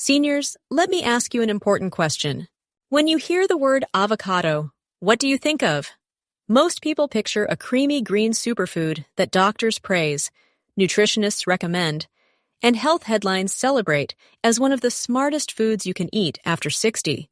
Seniors, let me ask you an important question. When you hear the word avocado, what do you think of? Most people picture a creamy green superfood that doctors praise, nutritionists recommend, and health headlines celebrate as one of the smartest foods you can eat after 60.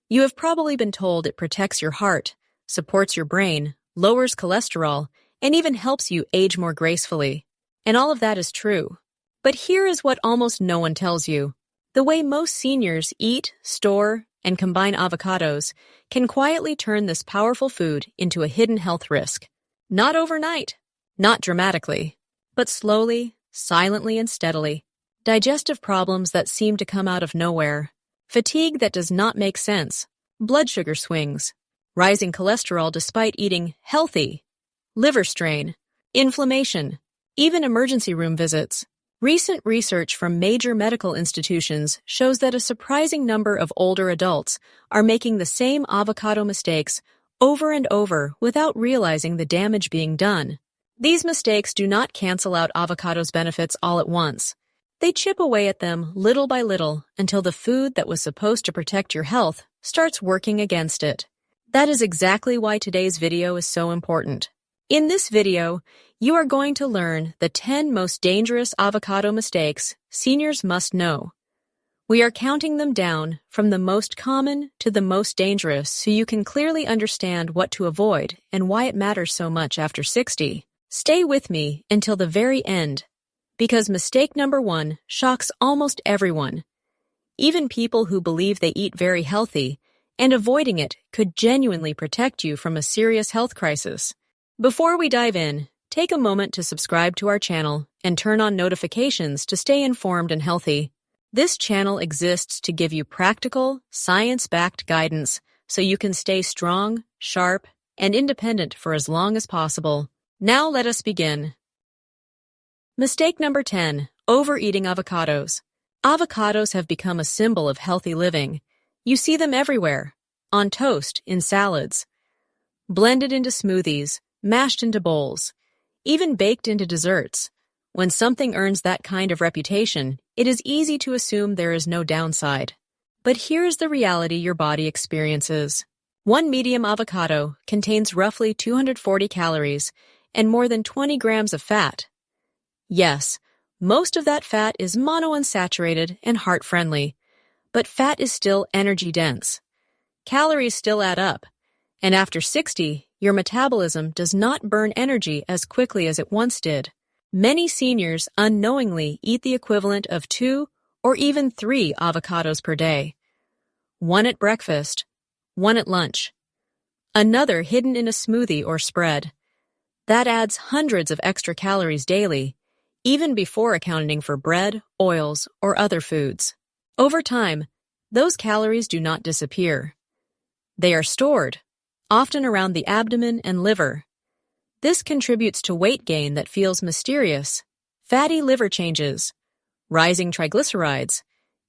You have probably been told it protects your heart, supports your brain, lowers cholesterol, and even helps you age more gracefully. And all of that is true. But here is what almost no one tells you. The way most seniors eat, store, and combine avocados can quietly turn this powerful food into a hidden health risk. Not overnight, not dramatically, but slowly, silently, and steadily. Digestive problems that seem to come out of nowhere, fatigue that does not make sense, blood sugar swings, rising cholesterol despite eating healthy, liver strain, inflammation, even emergency room visits. Recent research from major medical institutions shows that a surprising number of older adults are making the same avocado mistakes over and over without realizing the damage being done. These mistakes do not cancel out avocado's benefits all at once. They chip away at them little by little until the food that was supposed to protect your health starts working against it. That is exactly why today's video is so important. In this video, you are going to learn the 10 most dangerous avocado mistakes seniors must know. We are counting them down from the most common to the most dangerous so you can clearly understand what to avoid and why it matters so much after 60. Stay with me until the very end, because mistake number 1 shocks almost everyone, even people who believe they eat very healthy, and avoiding it could genuinely protect you from a serious health crisis. Before we dive in, take a moment to subscribe to our channel and turn on notifications to stay informed and healthy. This channel exists to give you practical, science-backed guidance so you can stay strong, sharp, and independent for as long as possible. Now let us begin. Mistake number 10, overeating avocados. Avocados have become a symbol of healthy living. You see them everywhere, on toast, in salads, blended into smoothies, mashed into bowls, even baked into desserts. When something earns that kind of reputation, it is easy to assume there is no downside. But here's the reality your body experiences. One medium avocado contains roughly 240 calories and more than 20 grams of fat. Yes, most of that fat is monounsaturated and heart-friendly, but fat is still energy-dense. Calories still add up, and after 60, your metabolism does not burn energy as quickly as it once did. Many seniors unknowingly eat the equivalent of 2 or even 3 avocados per day. One at breakfast, one at lunch, another hidden in a smoothie or spread. That adds hundreds of extra calories daily, even before accounting for bread, oils, or other foods. Over time, those calories do not disappear. They are stored, often around the abdomen and liver. This contributes to weight gain that feels mysterious, fatty liver changes, rising triglycerides,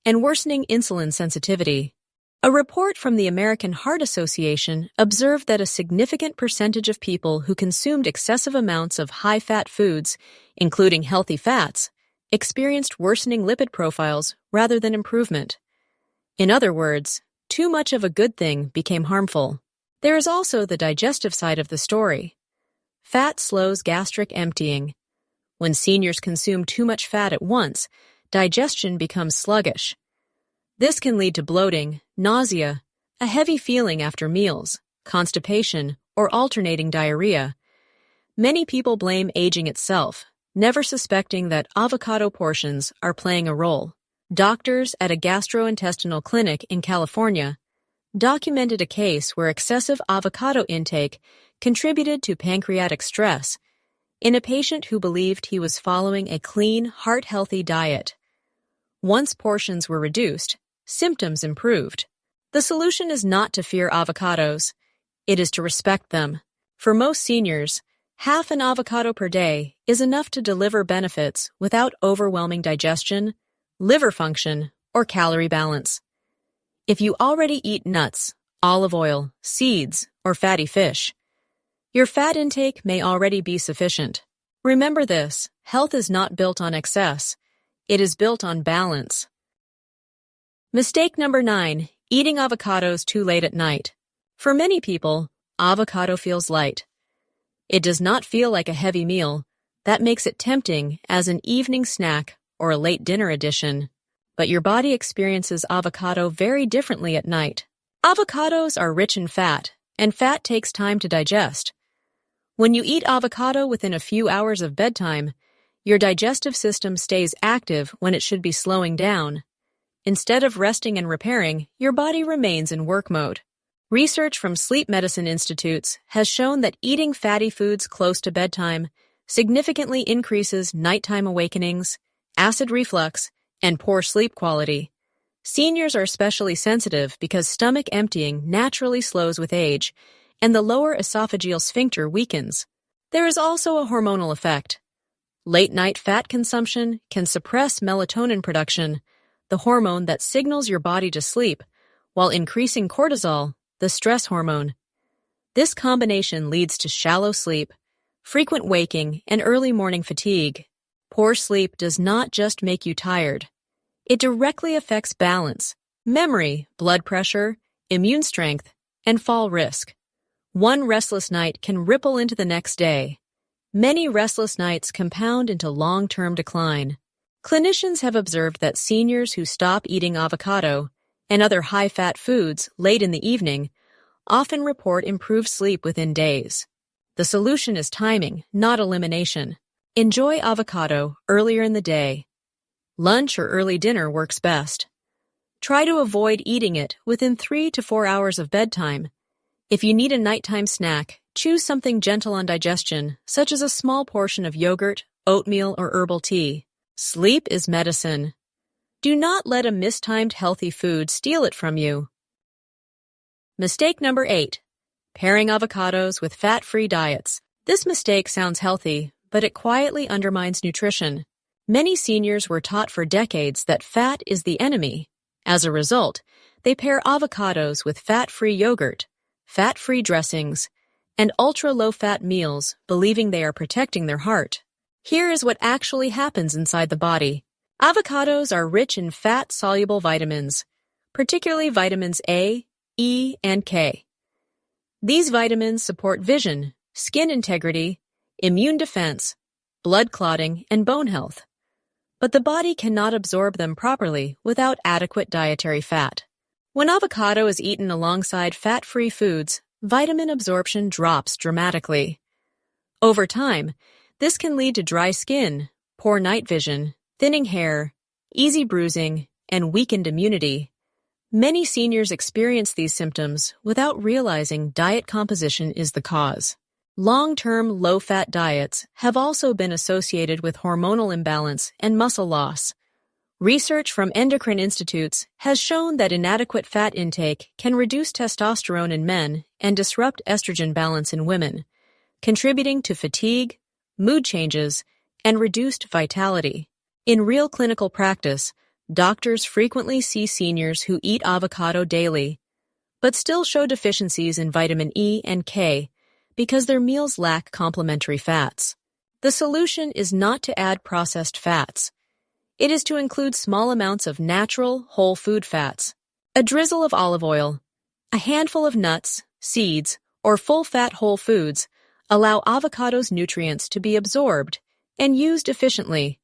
and worsening insulin sensitivity. A report from the American Heart Association observed that a significant percentage of people who consumed excessive amounts of high-fat foods, including healthy fats, experienced worsening lipid profiles rather than improvement. In other words, too much of a good thing became harmful. There is also the digestive side of the story. Fat slows gastric emptying. When seniors consume too much fat at once, digestion becomes sluggish. This can lead to bloating, nausea, a heavy feeling after meals, constipation, or alternating diarrhea. Many people blame aging itself, never suspecting that avocado portions are playing a role. Doctors at a gastrointestinal clinic in California documented a case where excessive avocado intake contributed to pancreatic stress in a patient who believed he was following a clean, heart-healthy diet. Once portions were reduced, symptoms improved. The solution is not to fear avocados. It is to respect them. For most seniors, half an avocado per day is enough to deliver benefits without overwhelming digestion, liver function, or calorie balance. If you already eat nuts, olive oil, seeds, or fatty fish, your fat intake may already be sufficient. Remember this, health is not built on excess. It is built on balance. Mistake number 9, eating avocados too late at night. For many people, avocado feels light. It does not feel like a heavy meal. That makes it tempting as an evening snack or a late dinner addition. But your body experiences avocado very differently at night. Avocados are rich in fat, and fat takes time to digest. When you eat avocado within a few hours of bedtime, your digestive system stays active when it should be slowing down. Instead of resting and repairing, your body remains in work mode. Research from sleep medicine institutes has shown that eating fatty foods close to bedtime significantly increases nighttime awakenings, acid reflux, and poor sleep quality. Seniors are especially sensitive because stomach emptying naturally slows with age, and the lower esophageal sphincter weakens. There is also a hormonal effect. Late-night fat consumption can suppress melatonin production, the hormone that signals your body to sleep, while increasing cortisol, the stress hormone. This combination leads to shallow sleep, frequent waking, and early morning fatigue. Poor sleep does not just make you tired. It directly affects balance, memory, blood pressure, immune strength, and fall risk. One restless night can ripple into the next day. Many restless nights compound into long-term decline. Clinicians have observed that seniors who stop eating avocado and other high-fat foods late in the evening often report improved sleep within days. The solution is timing, not elimination. Enjoy avocado earlier in the day. Lunch or early dinner works best. Try to avoid eating it within 3 to 4 hours of bedtime. If you need a nighttime snack, choose something gentle on digestion, such as a small portion of yogurt, oatmeal, or herbal tea. Sleep is medicine. Do not let a mistimed healthy food steal it from you. Mistake number 8, pairing avocados with fat-free diets. This mistake sounds healthy, but it quietly undermines nutrition. Many seniors were taught for decades that fat is the enemy. As a result, they pair avocados with fat-free yogurt, fat-free dressings, and ultra-low-fat meals, believing they are protecting their heart. Here is what actually happens inside the body. Avocados are rich in fat-soluble vitamins, particularly vitamins A, E, and K. These vitamins support vision, skin integrity, immune defense, blood clotting, and bone health. But the body cannot absorb them properly without adequate dietary fat. When avocado is eaten alongside fat-free foods, vitamin absorption drops dramatically. Over time, this can lead to dry skin, poor night vision, thinning hair, easy bruising, and weakened immunity. Many seniors experience these symptoms without realizing diet composition is the cause. Long-term low-fat diets have also been associated with hormonal imbalance and muscle loss. Research from endocrine institutes has shown that inadequate fat intake can reduce testosterone in men and disrupt estrogen balance in women, contributing to fatigue, mood changes, and reduced vitality. In real clinical practice, doctors frequently see seniors who eat avocado daily, but still show deficiencies in vitamin E and K because their meals lack complementary fats. The solution is not to add processed fats. It is to include small amounts of natural, whole food fats, a drizzle of olive oil, a handful of nuts, seeds, or full-fat whole foods allow avocado's nutrients to be absorbed and used efficiently.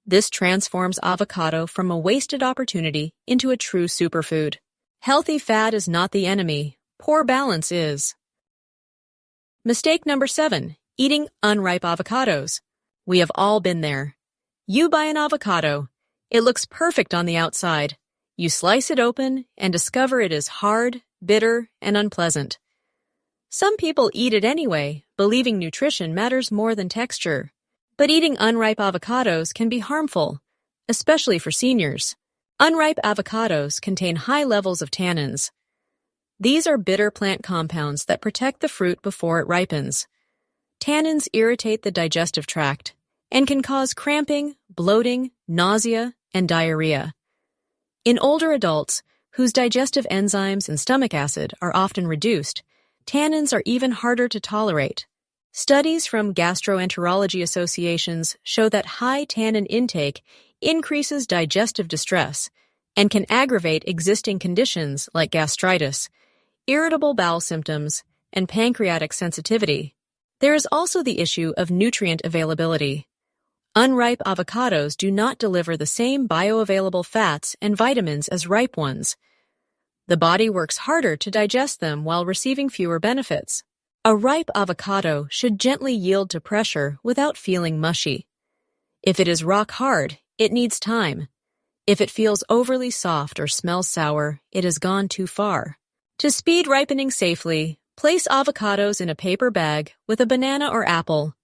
This transforms avocado from a wasted opportunity into a true superfood. Healthy fat is not the enemy. Poor balance is. Mistake number 7, eating unripe avocados. We have all been there. You buy an avocado. It looks perfect on the outside. You slice it open and discover it is hard, bitter, and unpleasant. Some people eat it anyway, believing nutrition matters more than texture. But eating unripe avocados can be harmful, especially for seniors. Unripe avocados contain high levels of tannins. These are bitter plant compounds that protect the fruit before it ripens. Tannins irritate the digestive tract and can cause cramping, bloating, nausea, and diarrhea. In older adults, whose digestive enzymes and stomach acid are often reduced, tannins are even harder to tolerate. Studies from gastroenterology associations show that high tannin intake increases digestive distress and can aggravate existing conditions like gastritis, irritable bowel symptoms, and pancreatic sensitivity. There is also the issue of nutrient availability. Unripe avocados do not deliver the same bioavailable fats and vitamins as ripe ones. The body works harder to digest them while receiving fewer benefits. A ripe avocado should gently yield to pressure without feeling mushy. If it is rock hard, it needs time. If it feels overly soft or smells sour, it has gone too far. To speed ripening safely, place avocados in a paper bag with a banana or apple.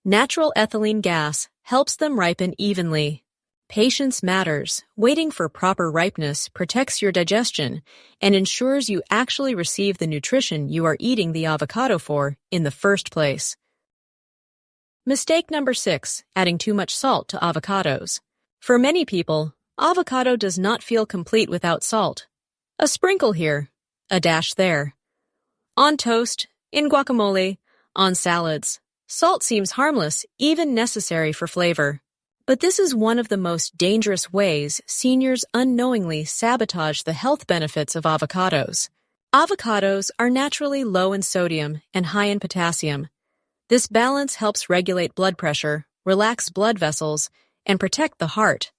Natural ethylene gas helps them ripen evenly. Patience matters. Waiting for proper ripeness protects your digestion and ensures you actually receive the nutrition you are eating the avocado for in the first place. Mistake number 6, adding too much salt to avocados. For many people, avocado does not feel complete without salt. A sprinkle here, a dash there. On toast, in guacamole, on salads. Salt seems harmless, even necessary for flavor. But this is one of the most dangerous ways seniors unknowingly sabotage the health benefits of avocados. Avocados are naturally low in sodium and high in potassium. This balance helps regulate blood pressure, relax blood vessels, and protect the heart.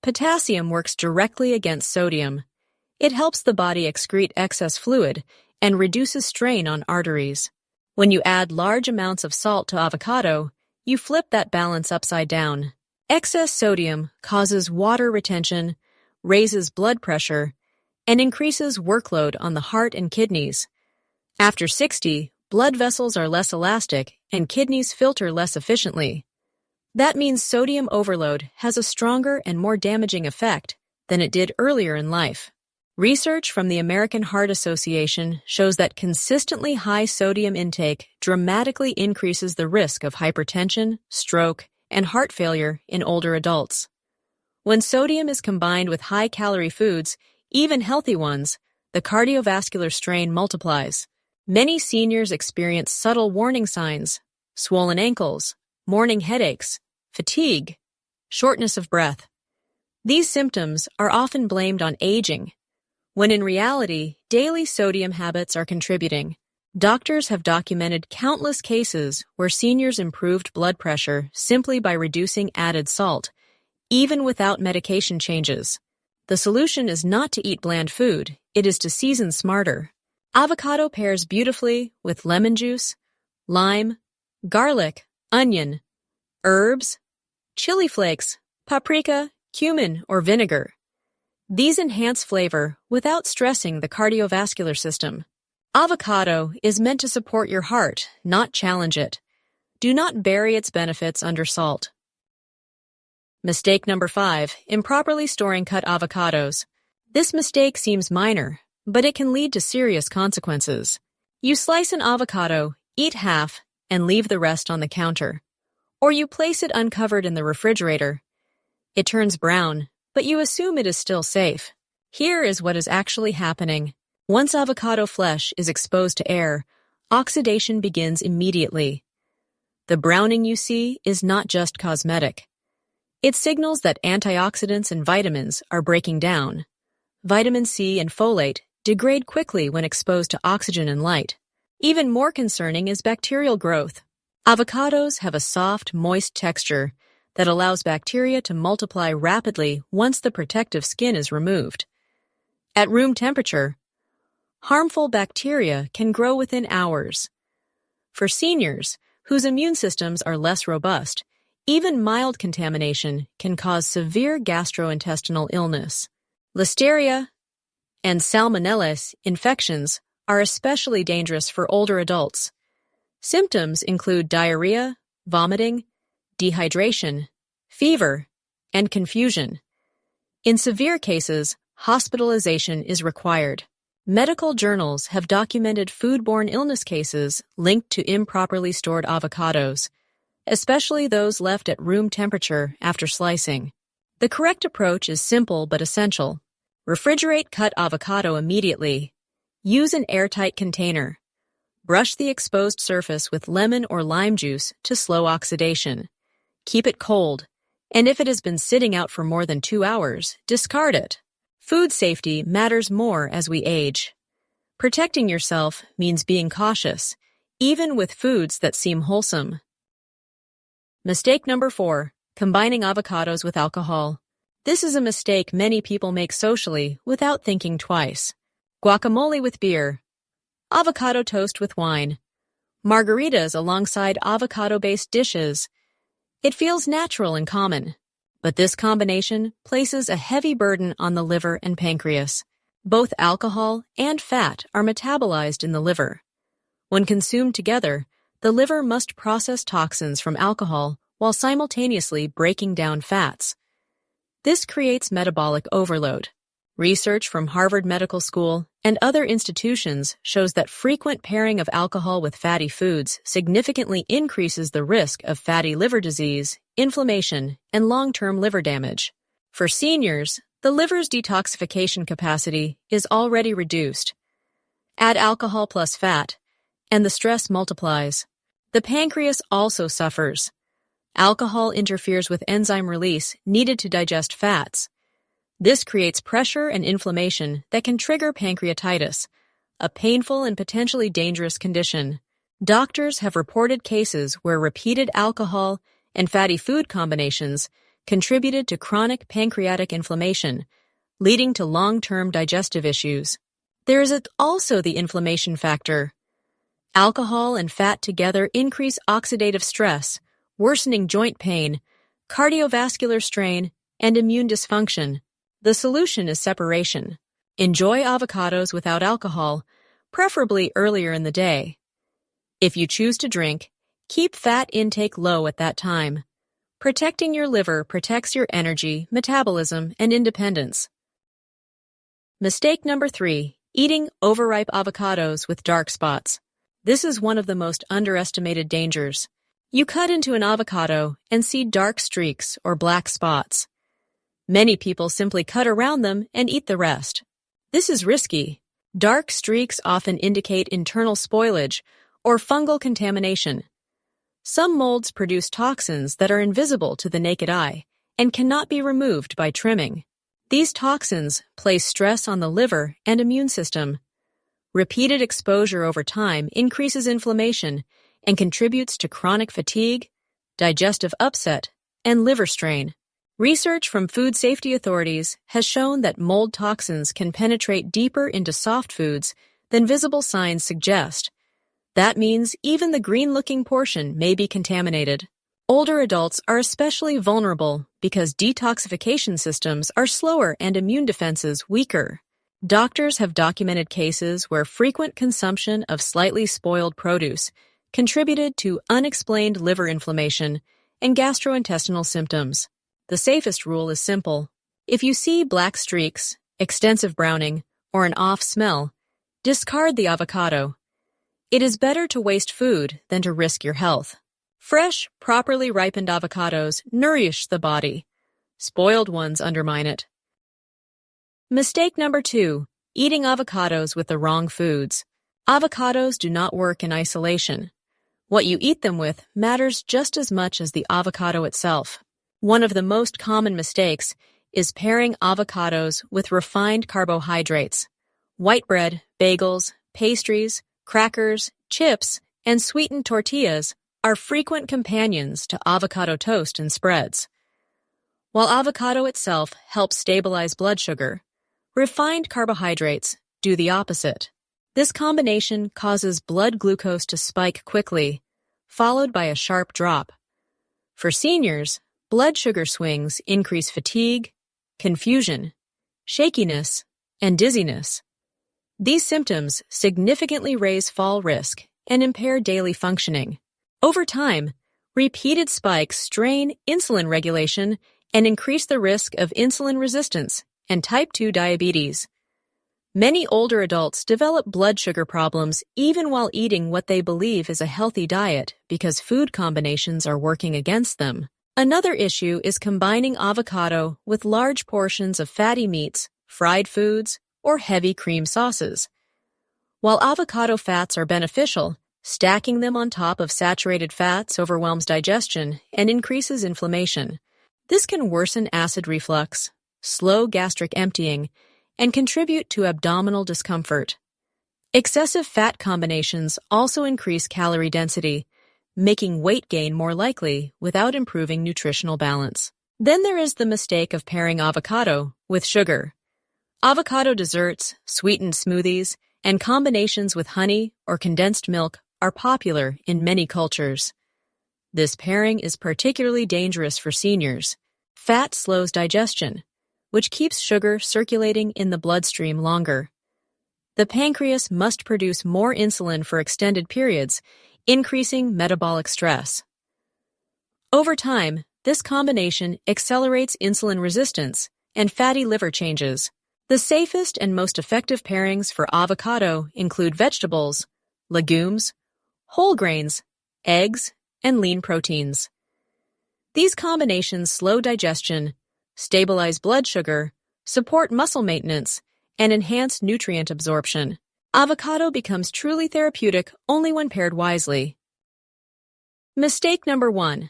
Potassium works directly against sodium. It helps the body excrete excess fluid and reduces strain on arteries. When you add large amounts of salt to avocado, you flip that balance upside down. Excess sodium causes water retention, raises blood pressure, and increases workload on the heart and kidneys. After 60, blood vessels are less elastic and kidneys filter less efficiently. That means sodium overload has a stronger and more damaging effect than it did earlier in life. Research from the American Heart Association shows that consistently high sodium intake dramatically increases the risk of hypertension, stroke, and heart failure in older adults. When sodium is combined with high-calorie foods, even healthy ones, the cardiovascular strain multiplies. Many seniors experience subtle warning signs: swollen ankles, morning headaches, fatigue, shortness of breath. These symptoms are often blamed on aging, when in reality, daily sodium habits are contributing. Doctors have documented countless cases where seniors improved blood pressure simply by reducing added salt, even without medication changes. The solution is not to eat bland food, it is to season smarter. Avocado pairs beautifully with lemon juice, lime, garlic, onion, herbs, chili flakes, paprika, cumin, or vinegar. These enhance flavor without stressing the cardiovascular system. Avocado is meant to support your heart, not challenge it. Do not bury its benefits under salt. Mistake number 5, improperly storing cut avocados. This mistake seems minor, but it can lead to serious consequences. You slice an avocado, eat half, and leave the rest on the counter. Or you place it uncovered in the refrigerator. It turns brown, but you assume it is still safe. Here is what is actually happening. Once avocado flesh is exposed to air, oxidation begins immediately. The browning you see is not just cosmetic. It signals that antioxidants and vitamins are breaking down. Vitamin C and folate degrade quickly when exposed to oxygen and light. Even more concerning is bacterial growth. Avocados have a soft, moist texture that allows bacteria to multiply rapidly once the protective skin is removed. At room temperature, harmful bacteria can grow within hours. For seniors, whose immune systems are less robust, even mild contamination can cause severe gastrointestinal illness. Listeria and Salmonella infections are especially dangerous for older adults. Symptoms include diarrhea, vomiting, dehydration, fever, and confusion. In severe cases, hospitalization is required. Medical journals have documented foodborne illness cases linked to improperly stored avocados, especially those left at room temperature after slicing. The correct approach is simple but essential. Refrigerate cut avocado immediately. Use an airtight container. Brush the exposed surface with lemon or lime juice to slow oxidation. Keep it cold, and if it has been sitting out for more than 2 hours, discard it. Food safety matters more as we age. Protecting yourself means being cautious, even with foods that seem wholesome. Mistake number 4, combining avocados with alcohol. This is a mistake many people make socially without thinking twice. Guacamole with beer, avocado toast with wine, margaritas alongside avocado-based dishes. It feels natural and common, but this combination places a heavy burden on the liver and pancreas. Both alcohol and fat are metabolized in the liver. When consumed together, the liver must process toxins from alcohol while simultaneously breaking down fats. This creates metabolic overload. Research from Harvard Medical School and other institutions shows that frequent pairing of alcohol with fatty foods significantly increases the risk of fatty liver disease, inflammation, and long-term liver damage. For seniors, the liver's detoxification capacity is already reduced. Add alcohol plus fat, and the stress multiplies. The pancreas also suffers. Alcohol interferes with enzyme release needed to digest fats. This creates pressure and inflammation that can trigger pancreatitis, a painful and potentially dangerous condition. Doctors have reported cases where repeated alcohol and fatty food combinations contributed to chronic pancreatic inflammation, leading to long-term digestive issues. There is also the inflammation factor. Alcohol and fat together increase oxidative stress, worsening joint pain, cardiovascular strain, and immune dysfunction. The solution is separation. Enjoy avocados without alcohol, preferably earlier in the day. If you choose to drink, keep fat intake low at that time. Protecting your liver protects your energy, metabolism, and independence. Mistake number 3, eating overripe avocados with dark spots. This is one of the most underestimated dangers. You cut into an avocado and see dark streaks or black spots. Many people simply cut around them and eat the rest. This is risky. Dark streaks often indicate internal spoilage or fungal contamination. Some molds produce toxins that are invisible to the naked eye and cannot be removed by trimming. These toxins place stress on the liver and immune system. Repeated exposure over time increases inflammation and contributes to chronic fatigue, digestive upset, and liver strain. Research from food safety authorities has shown that mold toxins can penetrate deeper into soft foods than visible signs suggest. That means even the green-looking portion may be contaminated. Older adults are especially vulnerable because detoxification systems are slower and immune defenses weaker. Doctors have documented cases where frequent consumption of slightly spoiled produce contributed to unexplained liver inflammation and gastrointestinal symptoms. The safest rule is simple. If you see black streaks, extensive browning, or an off smell, discard the avocado. It is better to waste food than to risk your health. Fresh, properly ripened avocados nourish the body. Spoiled ones undermine it. Mistake number 2, eating avocados with the wrong foods. Avocados do not work in isolation. What you eat them with matters just as much as the avocado itself. One of the most common mistakes is pairing avocados with refined carbohydrates. White bread, bagels, pastries, crackers, chips, and sweetened tortillas are frequent companions to avocado toast and spreads. While avocado itself helps stabilize blood sugar, refined carbohydrates do the opposite. This combination causes blood glucose to spike quickly, followed by a sharp drop. For seniors, blood sugar swings increase fatigue, confusion, shakiness, and dizziness. These symptoms significantly raise fall risk and impair daily functioning. Over time, repeated spikes strain insulin regulation and increase the risk of insulin resistance and type 2 diabetes. Many older adults develop blood sugar problems even while eating what they believe is a healthy diet because food combinations are working against them. Another issue is combining avocado with large portions of fatty meats, fried foods, or heavy cream sauces. While avocado fats are beneficial, stacking them on top of saturated fats overwhelms digestion and increases inflammation. This can worsen acid reflux, slow gastric emptying, and contribute to abdominal discomfort. Excessive fat combinations also increase calorie density, making weight gain more likely without improving nutritional balance. Then there is the mistake of pairing avocado with sugar. Avocado desserts, sweetened smoothies, and combinations with honey or condensed milk are popular in many cultures. This pairing is particularly dangerous for seniors. Fat slows digestion, which keeps sugar circulating in the bloodstream longer. The pancreas must produce more insulin for extended periods, increasing metabolic stress. Over time, this combination accelerates insulin resistance and fatty liver changes. The safest and most effective pairings for avocado include vegetables, legumes, whole grains, eggs, and lean proteins. These combinations slow digestion, stabilize blood sugar, support muscle maintenance, and enhance nutrient absorption. Avocado becomes truly therapeutic only when paired wisely. Mistake number 1.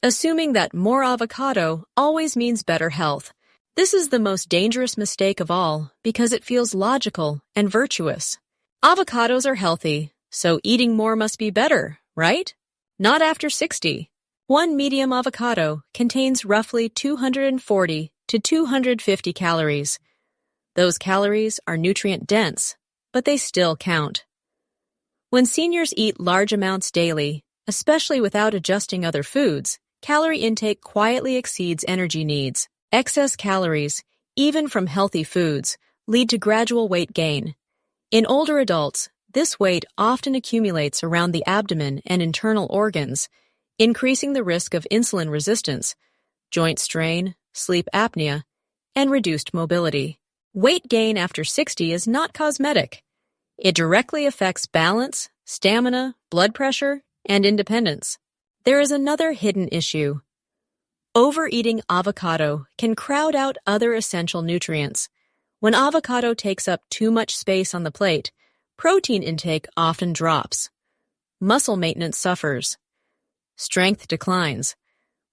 Assuming that more avocado always means better health. This is the most dangerous mistake of all because it feels logical and virtuous. Avocados are healthy, so eating more must be better, right? Not after 60. One medium avocado contains roughly 240 to 250 calories. Those calories are nutrient-dense, but they still count. When seniors eat large amounts daily, especially without adjusting other foods, calorie intake quietly exceeds energy needs. Excess calories, even from healthy foods, lead to gradual weight gain. In older adults, this weight often accumulates around the abdomen and internal organs, increasing the risk of insulin resistance, joint strain, sleep apnea, and reduced mobility. Weight gain after 60 is not cosmetic. It directly affects balance, stamina, blood pressure, and independence. There is another hidden issue. Overeating avocado can crowd out other essential nutrients. When avocado takes up too much space on the plate, protein intake often drops. Muscle maintenance suffers. Strength declines.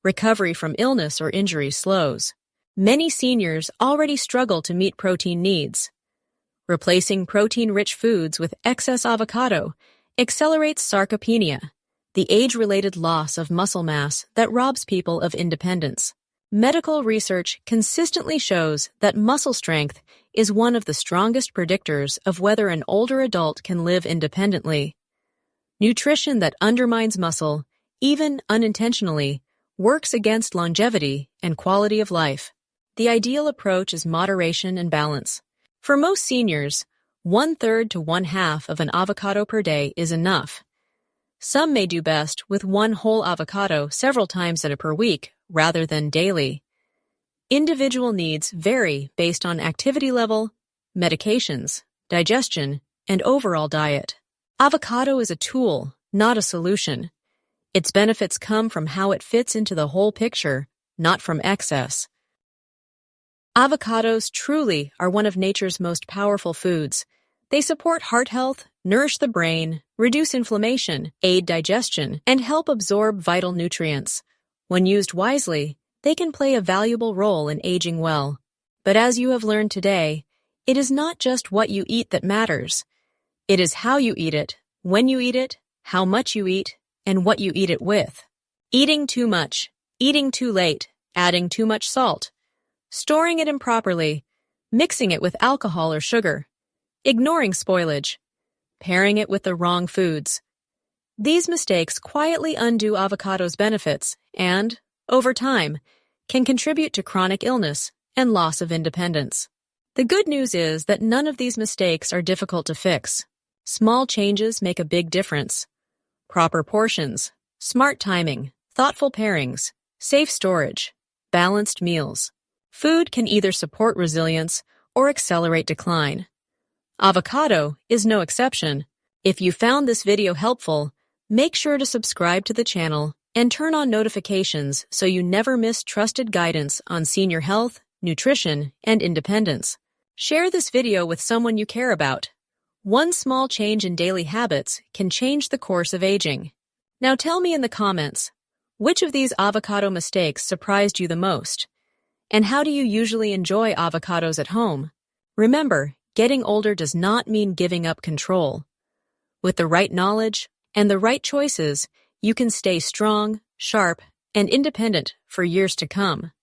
Recovery from illness or injury slows. Many seniors already struggle to meet protein needs. Replacing protein-rich foods with excess avocado accelerates sarcopenia, the age-related loss of muscle mass that robs people of independence. Medical research consistently shows that muscle strength is one of the strongest predictors of whether an older adult can live independently. Nutrition that undermines muscle, even unintentionally, works against longevity and quality of life. The ideal approach is moderation and balance. For most seniors, 1/3 to 1/2 of an avocado per day is enough. Some may do best with one whole avocado several times per week rather than daily. Individual needs vary based on activity level, medications, digestion, and overall diet. Avocado is a tool, not a solution. Its benefits come from how it fits into the whole picture, not from excess. Avocados truly are one of nature's most powerful foods. They support heart health, nourish the brain, reduce inflammation, aid digestion, and help absorb vital nutrients. When used wisely, they can play a valuable role in aging well. But as you have learned today, it is not just what you eat that matters. It is how you eat it, when you eat it, how much you eat, and what you eat it with. Eating too much, eating too late, adding too much salt, storing it improperly, mixing it with alcohol or sugar, ignoring spoilage, pairing it with the wrong foods. These mistakes quietly undo avocado's benefits and, over time, can contribute to chronic illness and loss of independence. The good news is that none of these mistakes are difficult to fix. Small changes make a big difference. Proper portions, smart timing, thoughtful pairings, safe storage, balanced meals. Food can either support resilience or accelerate decline. Avocado is no exception. If you found this video helpful, make sure to subscribe to the channel and turn on notifications so you never miss trusted guidance on senior health, nutrition, and independence. Share this video with someone you care about. One small change in daily habits can change the course of aging. Now tell me in the comments, which of these avocado mistakes surprised you the most? And how do you usually enjoy avocados at home? Remember, getting older does not mean giving up control. With the right knowledge and the right choices, you can stay strong, sharp, and independent for years to come.